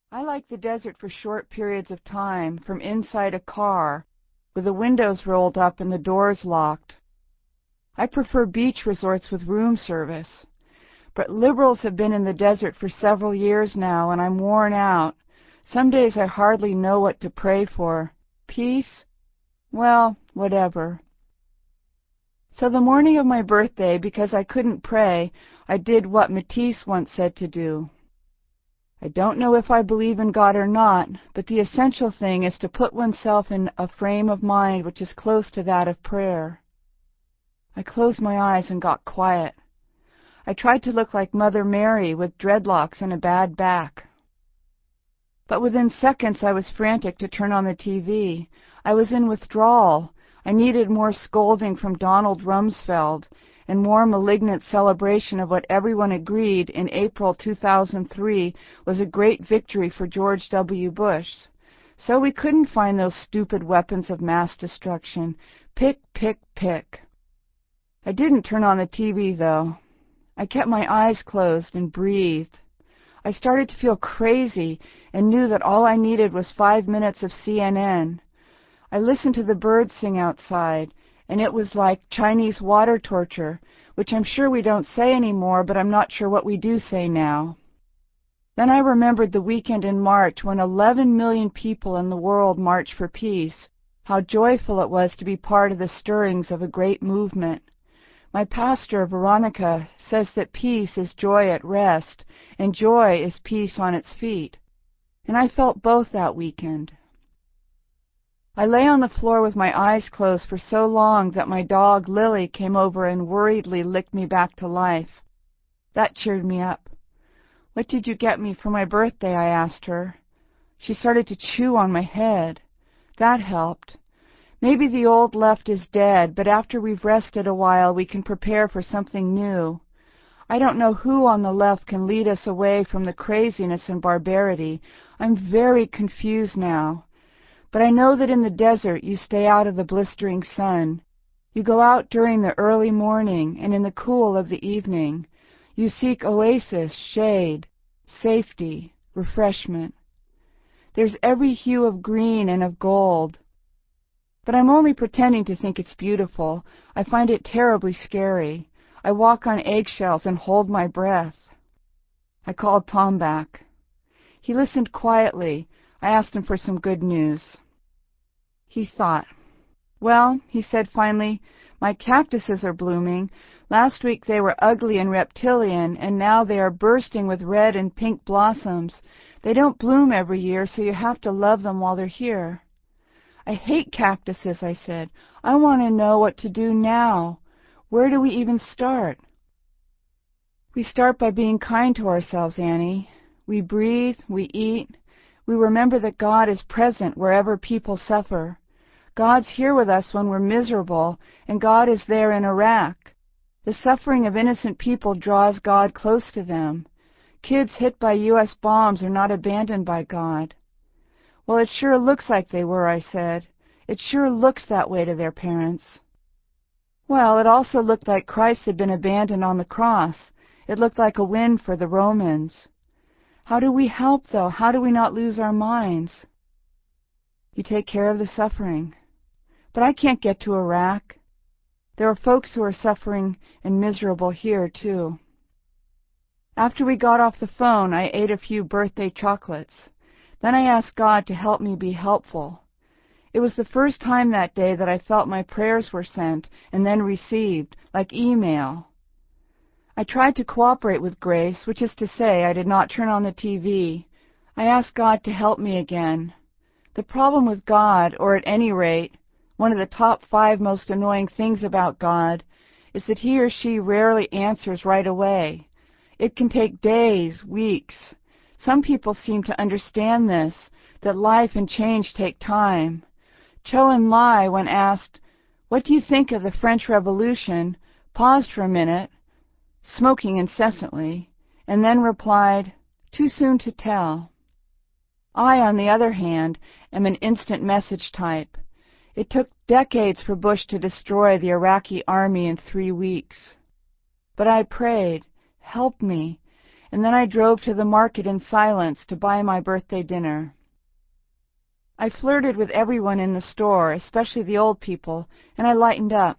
I like the desert for short periods of time, from inside a car, with the windows rolled up and the doors locked. I prefer beach resorts with room service. But liberals have been in the desert for several years now, and I'm worn out. Some days I hardly know what to pray for. Peace? Well, whatever. So the morning of my birthday, because I couldn't pray, I did what Matisse once said to do. I don't know if I believe in God or not, but the essential thing is to put oneself in a frame of mind which is close to that of prayer. I closed my eyes and got quiet. I tried to look like Mother Mary with dreadlocks and a bad back. But within seconds I was frantic to turn on the TV. I was in withdrawal. I needed more scolding from Donald Rumsfeld and more malignant celebration of what everyone agreed in April 2003 was a great victory for George W. Bush. So we couldn't find those stupid weapons of mass destruction. Pick, pick, pick. I didn't turn on the TV, though. I kept my eyes closed and breathed. I started to feel crazy and knew that all I needed was 5 minutes of CNN. I listened to the birds sing outside, and it was like Chinese water torture, which I'm sure we don't say anymore, but I'm not sure what we do say now. Then I remembered the weekend in March when 11 million people in the world marched for peace, how joyful it was to be part of the stirrings of a great movement. My pastor, Veronica, says that peace is joy at rest, and joy is peace on its feet. And I felt both that weekend. I lay on the floor with my eyes closed for so long that my dog, Lily, came over and worriedly licked me back to life. That cheered me up. "What did you get me for my birthday?" I asked her. She started to chew on my head. That helped. Maybe the old left is dead, but after we've rested a while, we can prepare for something new. I don't know who on the left can lead us away from the craziness and barbarity. I'm very confused now. But I know that in the desert you stay out of the blistering sun. You go out during the early morning and in the cool of the evening. You seek oasis, shade, safety, refreshment. There's every hue of green and of gold. But I'm only pretending to think it's beautiful. I find it terribly scary. I walk on eggshells and hold my breath. I called Tom back. He listened quietly. I asked him for some good news. He thought. "Well," he said finally, "my cactuses are blooming. Last week they were ugly and reptilian, and now they are bursting with red and pink blossoms. They don't bloom every year, so you have to love them while they're here." "I hate cactuses," I said. "I want to know what to do now. Where do we even start?" "We start by being kind to ourselves, Annie. We breathe, we eat. We remember that God is present wherever people suffer. God's here with us when we're miserable, and God is there in Iraq. The suffering of innocent people draws God close to them. Kids hit by U.S. bombs are not abandoned by God." "Well, it sure looks like they were," I said. "It sure looks that way to their parents." "Well, it also looked like Christ had been abandoned on the cross. It looked like a win for the Romans. How do we help, though? How do we not lose our minds?" "You take care of the suffering." "But I can't get to Iraq. There are folks who are suffering and miserable here, too." After we got off the phone, I ate a few birthday chocolates. Then I asked God to help me be helpful. It was the first time that day that I felt my prayers were sent and then received, like email. I tried to cooperate with Grace, which is to say I did not turn on the TV. I asked God to help me again. The problem with God, or at any rate, one of the top 5 most annoying things about God, is that he or she rarely answers right away. It can take days, weeks. Some people seem to understand this, that life and change take time. Chou En-lai, when asked, "What do you think of the French Revolution?" paused for a minute, smoking incessantly, and then replied, "Too soon to tell." I, on the other hand, am an instant message type. It took decades for Bush to destroy the Iraqi army in 3 weeks. But I prayed, "Help me," and then I drove to the market in silence to buy my birthday dinner. I flirted with everyone in the store, especially the old people, and I lightened up.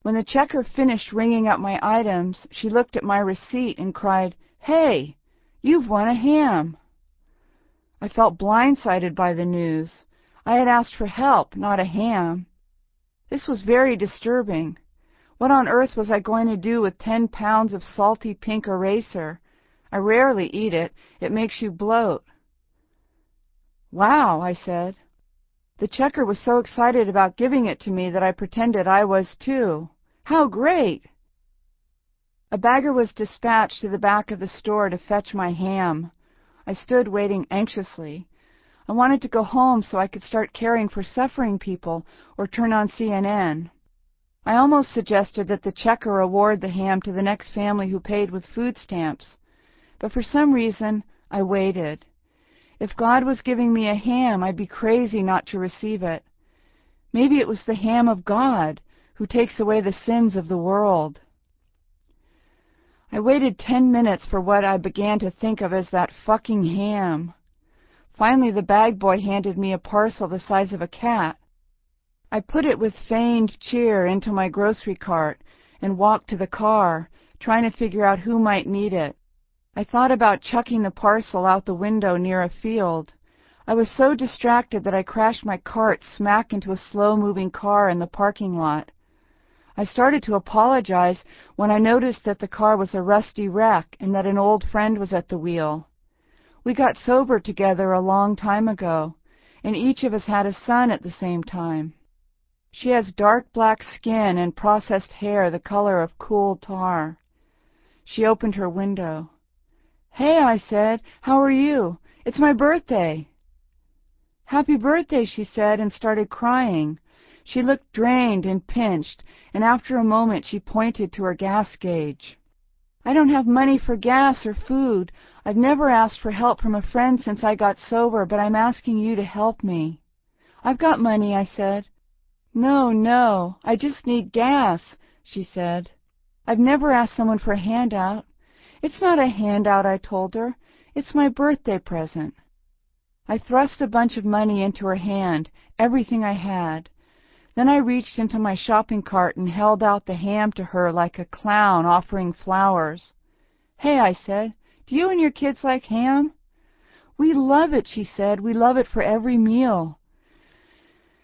When the checker finished ringing up my items, she looked at my receipt and cried, "Hey, you've won a ham!" I felt blindsided by the news. I had asked for help, not a ham. This was very disturbing. What on earth was I going to do with 10 pounds of salty pink eraser? I rarely eat it. It makes you bloat. "Wow," I said. The checker was so excited about giving it to me that I pretended I was too. "How great!" A bagger was dispatched to the back of the store to fetch my ham. I stood waiting anxiously. I wanted to go home so I could start caring for suffering people or turn on CNN. I almost suggested that the checker award the ham to the next family who paid with food stamps. But for some reason, I waited. If God was giving me a ham, I'd be crazy not to receive it. Maybe it was the ham of God, who takes away the sins of the world. I waited 10 minutes for what I began to think of as that fucking ham. Finally, the bag boy handed me a parcel the size of a cat. I put it with feigned cheer into my grocery cart and walked to the car, trying to figure out who might need it. I thought about chucking the parcel out the window near a field. I was so distracted that I crashed my cart smack into a slow-moving car in the parking lot. I started to apologize when I noticed that the car was a rusty wreck and that an old friend was at the wheel. We got sober together a long time ago, and each of us had a son at the same time. She has dark black skin and processed hair the color of cool tar. She opened her window. "Hey," I said, "how are you? It's my birthday." "Happy birthday," she said, and started crying. She looked drained and pinched, and after a moment she pointed to her gas gauge. "I don't have money for gas or food. I've never asked for help from a friend since I got sober, but I'm asking you to help me." "I've got money," I said. No, I just need gas," she said. "I've never asked someone for a handout." "It's not a handout," I told her. "It's my birthday present." I thrust a bunch of money into her hand, everything I had. Then I reached into my shopping cart and held out the ham to her like a clown offering flowers. "Hey," I said, "do you and your kids like ham?" "We love it," she said. "We love it for every meal."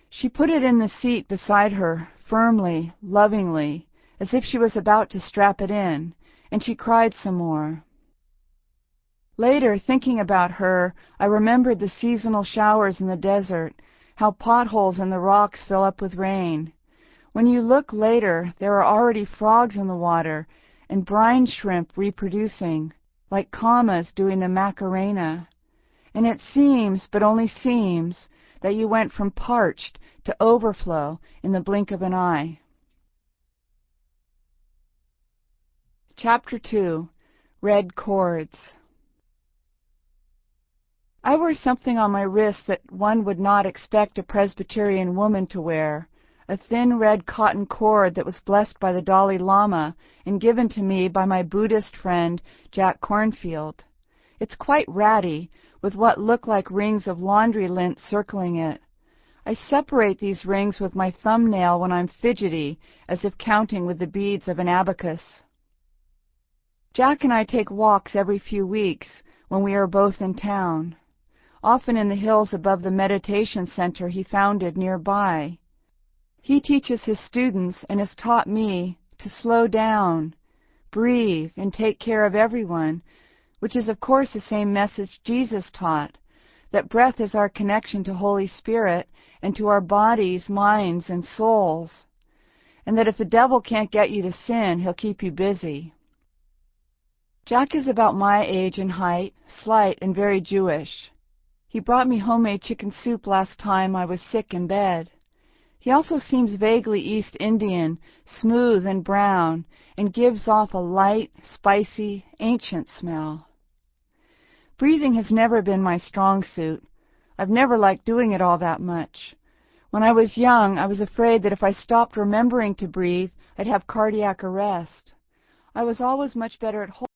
She put it in the seat beside her, firmly, lovingly, as if she was about to strap it in, and she cried some more. Later, thinking about her, I remembered the seasonal showers in the desert, how potholes in the rocks fill up with rain. When you look later, there are already frogs in the water and brine shrimp reproducing, like commas doing the Macarena. And it seems, but only seems, that you went from parched to overflow in the blink of an eye. Chapter 2. Red Cords. I wore something on my wrist that one would not expect a Presbyterian woman to wear, a thin red cotton cord that was blessed by the Dalai Lama and given to me by my Buddhist friend Jack Cornfield. It's quite ratty, with what look like rings of laundry lint circling it. I separate these rings with my thumbnail when I'm fidgety, as if counting with the beads of an abacus. Jack and I take walks every few weeks when we are both in town, often in the hills above the meditation center he founded nearby. He teaches his students and has taught me to slow down, breathe, and take care of everyone, which is of course the same message Jesus taught, that breath is our connection to Holy Spirit and to our bodies, minds, and souls, and that if the devil can't get you to sin, he'll keep you busy. Jack is about my age and height, slight and very Jewish. He brought me homemade chicken soup last time I was sick in bed. He also seems vaguely East Indian, smooth and brown, and gives off a light, spicy, ancient smell. Breathing has never been my strong suit. I've never liked doing it all that much. When I was young, I was afraid that if I stopped remembering to breathe, I'd have cardiac arrest. I was always much better at